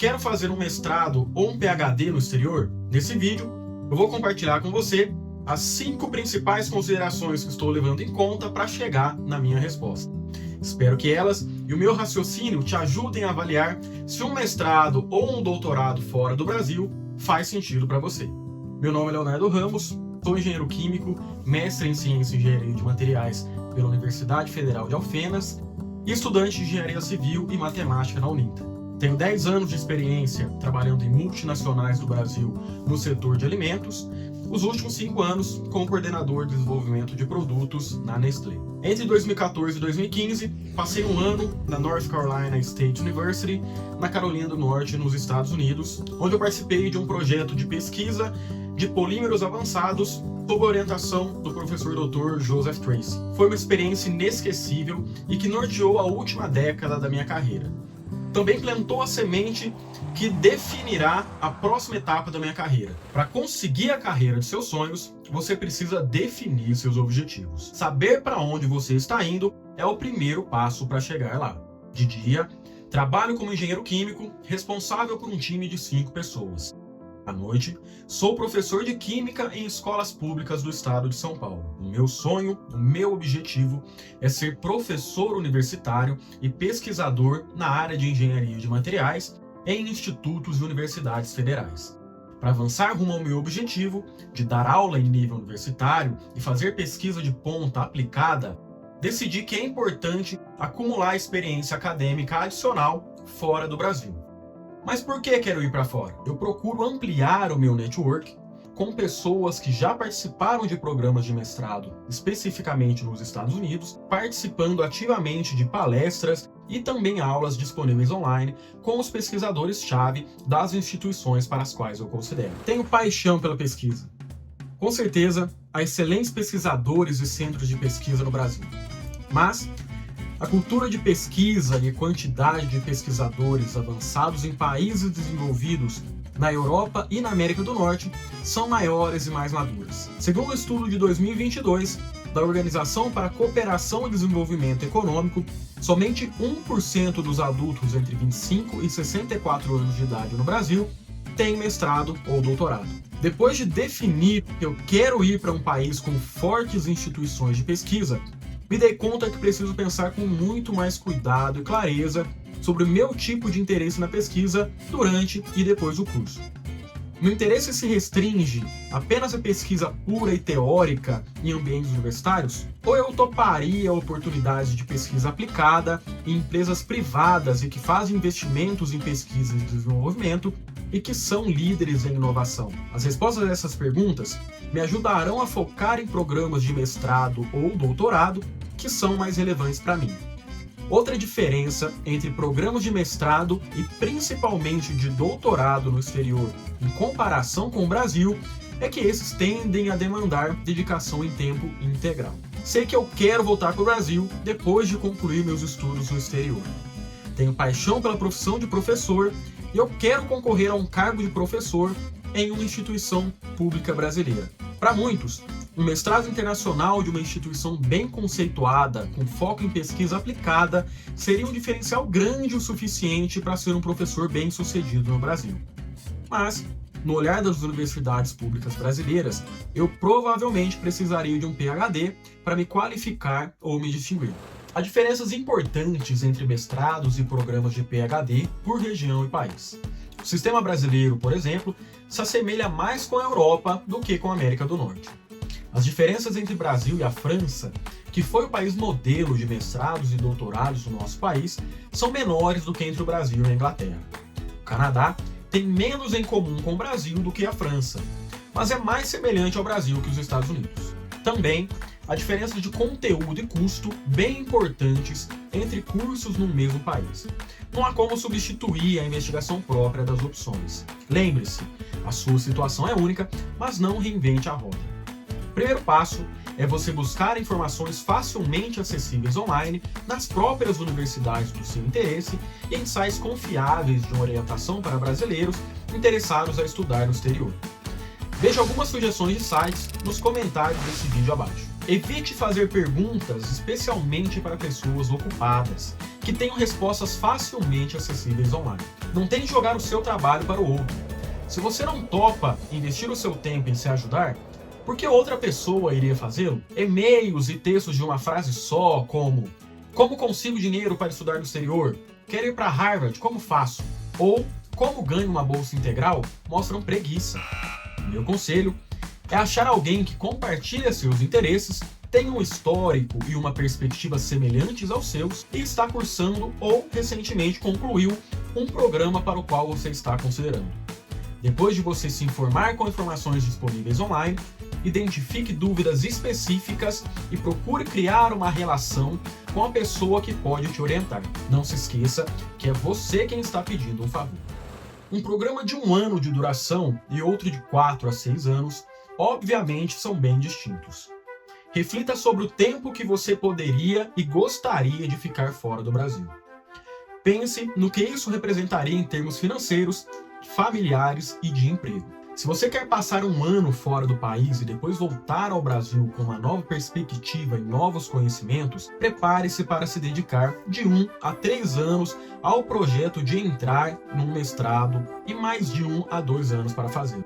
Quero fazer um mestrado ou um PhD no exterior? Nesse vídeo, eu vou compartilhar com você as 5 principais considerações que estou levando em conta para chegar na minha resposta. Espero que elas e o meu raciocínio te ajudem a avaliar se um mestrado ou um doutorado fora do Brasil faz sentido para você. Meu nome é Leonardo Ramos, sou engenheiro químico, mestre em Ciência e Engenharia de Materiais pela Universidade Federal de Alfenas e estudante de Engenharia Civil e Matemática na Uninter. Tenho 10 anos de experiência trabalhando em multinacionais do Brasil no setor de alimentos, os últimos 5 anos como coordenador de desenvolvimento de produtos na Nestlé. Entre 2014 e 2015, passei um ano na North Carolina State University, na Carolina do Norte, nos Estados Unidos, onde eu participei de um projeto de pesquisa de polímeros avançados sob a orientação do professor Dr. Joseph Tracy. Foi uma experiência inesquecível e que norteou a última década da minha carreira. Também plantou a semente que definirá a próxima etapa da minha carreira. Para conseguir a carreira de seus sonhos, você precisa definir seus objetivos. Saber para onde você está indo é o primeiro passo para chegar lá. De dia, trabalho como engenheiro químico, responsável por um time de 5 pessoas. À noite, sou professor de Química em escolas públicas do estado de São Paulo. O meu sonho, o meu objetivo é ser professor universitário e pesquisador na área de Engenharia de Materiais em institutos e universidades federais. Para avançar rumo ao meu objetivo de dar aula em nível universitário e fazer pesquisa de ponta aplicada, decidi que é importante acumular experiência acadêmica adicional fora do Brasil. Mas por que quero ir para fora? Eu procuro ampliar o meu network com pessoas que já participaram de programas de mestrado, especificamente nos Estados Unidos, participando ativamente de palestras e também aulas disponíveis online com os pesquisadores-chave das instituições para as quais eu considero. Tenho paixão pela pesquisa. Com certeza, há excelentes pesquisadores e centros de pesquisa no Brasil. Mas a cultura de pesquisa e quantidade de pesquisadores avançados em países desenvolvidos na Europa e na América do Norte são maiores e mais maduras. Segundo o estudo de 2022 da Organização para a Cooperação e Desenvolvimento Econômico, somente 1% dos adultos entre 25 e 64 anos de idade no Brasil tem mestrado ou doutorado. Depois de definir que eu quero ir para um país com fortes instituições de pesquisa, me dei conta que preciso pensar com muito mais cuidado e clareza sobre o meu tipo de interesse na pesquisa durante e depois do curso. Meu interesse se restringe apenas à pesquisa pura e teórica em ambientes universitários? Ou eu toparia oportunidades de pesquisa aplicada em empresas privadas e que fazem investimentos em pesquisa e desenvolvimento e que são líderes em inovação? As respostas a essas perguntas me ajudarão a focar em programas de mestrado ou doutorado que são mais relevantes para mim. Outra diferença entre programas de mestrado e principalmente de doutorado no exterior em comparação com o Brasil é que esses tendem a demandar dedicação em tempo integral. Sei que eu quero voltar para o Brasil depois de concluir meus estudos no exterior. Tenho paixão pela profissão de professor e eu quero concorrer a um cargo de professor em uma instituição pública brasileira. Para muitos, um mestrado internacional de uma instituição bem conceituada, com foco em pesquisa aplicada, seria um diferencial grande o suficiente para ser um professor bem-sucedido no Brasil. Mas, no olhar das universidades públicas brasileiras, eu provavelmente precisaria de um PhD para me qualificar ou me distinguir. Há diferenças importantes entre mestrados e programas de PhD por região e país. O sistema brasileiro, por exemplo, se assemelha mais com a Europa do que com a América do Norte. As diferenças entre o Brasil e a França, que foi o país modelo de mestrados e doutorados do nosso país, são menores do que entre o Brasil e a Inglaterra. O Canadá tem menos em comum com o Brasil do que a França, mas é mais semelhante ao Brasil que os Estados Unidos. Também há diferenças de conteúdo e custo bem importantes entre cursos no mesmo país. Não há como substituir a investigação própria das opções. Lembre-se, a sua situação é única, mas não reinvente a roda. O primeiro passo é você buscar informações facilmente acessíveis online nas próprias universidades do seu interesse e em sites confiáveis de orientação para brasileiros interessados a estudar no exterior. Veja algumas sugestões de sites nos comentários desse vídeo abaixo. Evite fazer perguntas especialmente para pessoas ocupadas, que tenham respostas facilmente acessíveis online. Não tente jogar o seu trabalho para o outro. Se você não topa investir o seu tempo em se ajudar, por que outra pessoa iria fazê-lo? E-mails e textos de uma frase só, como: como consigo dinheiro para estudar no exterior? Quero ir para Harvard, como faço? Ou como ganho uma bolsa integral? Mostram preguiça. Meu conselho é achar alguém que compartilha seus interesses, tem um histórico e uma perspectiva semelhantes aos seus e está cursando ou recentemente concluiu um programa para o qual você está considerando. Depois de você se informar com informações disponíveis online, identifique dúvidas específicas e procure criar uma relação com a pessoa que pode te orientar. Não se esqueça que é você quem está pedindo um favor. Um programa de 1 ano de duração e outro de 4 a 6 anos, obviamente, são bem distintos. Reflita sobre o tempo que você poderia e gostaria de ficar fora do Brasil. Pense no que isso representaria em termos financeiros, familiares e de emprego. Se você quer passar 1 ano fora do país e depois voltar ao Brasil com uma nova perspectiva e novos conhecimentos, prepare-se para se dedicar de 1 a 3 anos ao projeto de entrar num mestrado e mais de 1 a 2 anos para fazê-lo.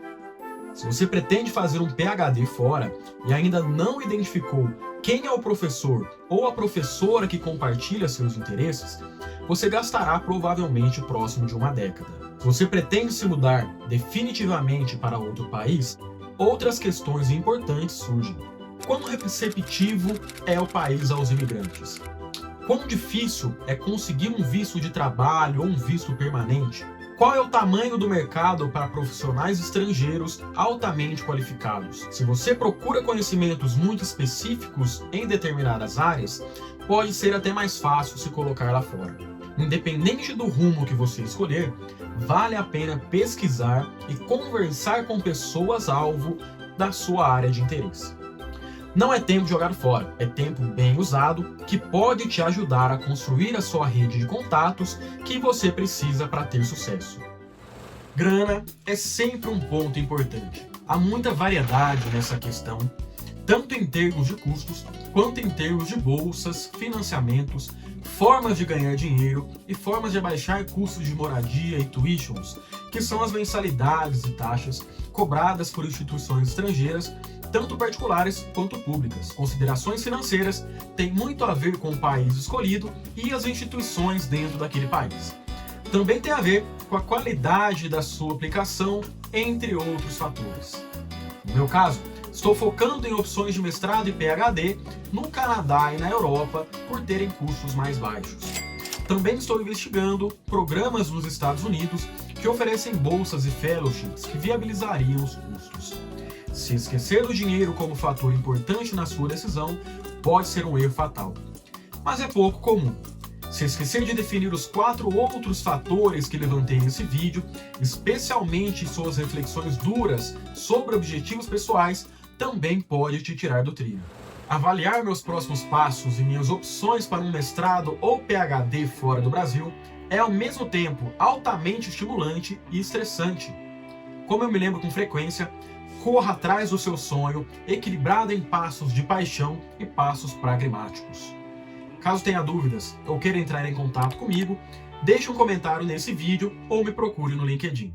Se você pretende fazer um PhD fora e ainda não identificou quem é o professor ou a professora que compartilha seus interesses, você gastará provavelmente próximo de 1 década. Se você pretende se mudar definitivamente para outro país, outras questões importantes surgem. Quão receptivo é o país aos imigrantes? Quão difícil é conseguir um visto de trabalho ou um visto permanente? Qual é o tamanho do mercado para profissionais estrangeiros altamente qualificados? Se você procura conhecimentos muito específicos em determinadas áreas, pode ser até mais fácil se colocar lá fora. Independente do rumo que você escolher, vale a pena pesquisar e conversar com pessoas-alvo da sua área de interesse. Não é tempo jogado fora, é tempo bem usado que pode te ajudar a construir a sua rede de contatos que você precisa para ter sucesso. Grana é sempre um ponto importante. Há muita variedade nessa questão, tanto em termos de custos, quanto em termos de bolsas, financiamentos, formas de ganhar dinheiro e formas de abaixar custos de moradia e tuitions, que são as mensalidades e taxas cobradas por instituições estrangeiras, tanto particulares quanto públicas. Considerações financeiras têm muito a ver com o país escolhido e as instituições dentro daquele país. Também tem a ver com a qualidade da sua aplicação, entre outros fatores. No meu caso, estou focando em opções de mestrado e PhD no Canadá e na Europa por terem custos mais baixos. Também estou investigando programas nos Estados Unidos que oferecem bolsas e fellowships que viabilizariam os custos. Se esquecer do dinheiro como fator importante na sua decisão, pode ser um erro fatal. Mas é pouco comum. Se esquecer de definir os 4 outros fatores que levantei nesse vídeo, especialmente suas reflexões duras sobre objetivos pessoais, também pode te tirar do trilho. Avaliar meus próximos passos e minhas opções para um mestrado ou PhD fora do Brasil é ao mesmo tempo altamente estimulante e estressante. Como eu me lembro com frequência, corra atrás do seu sonho, equilibrado em passos de paixão e passos pragmáticos. Caso tenha dúvidas ou queira entrar em contato comigo, deixe um comentário nesse vídeo ou me procure no LinkedIn.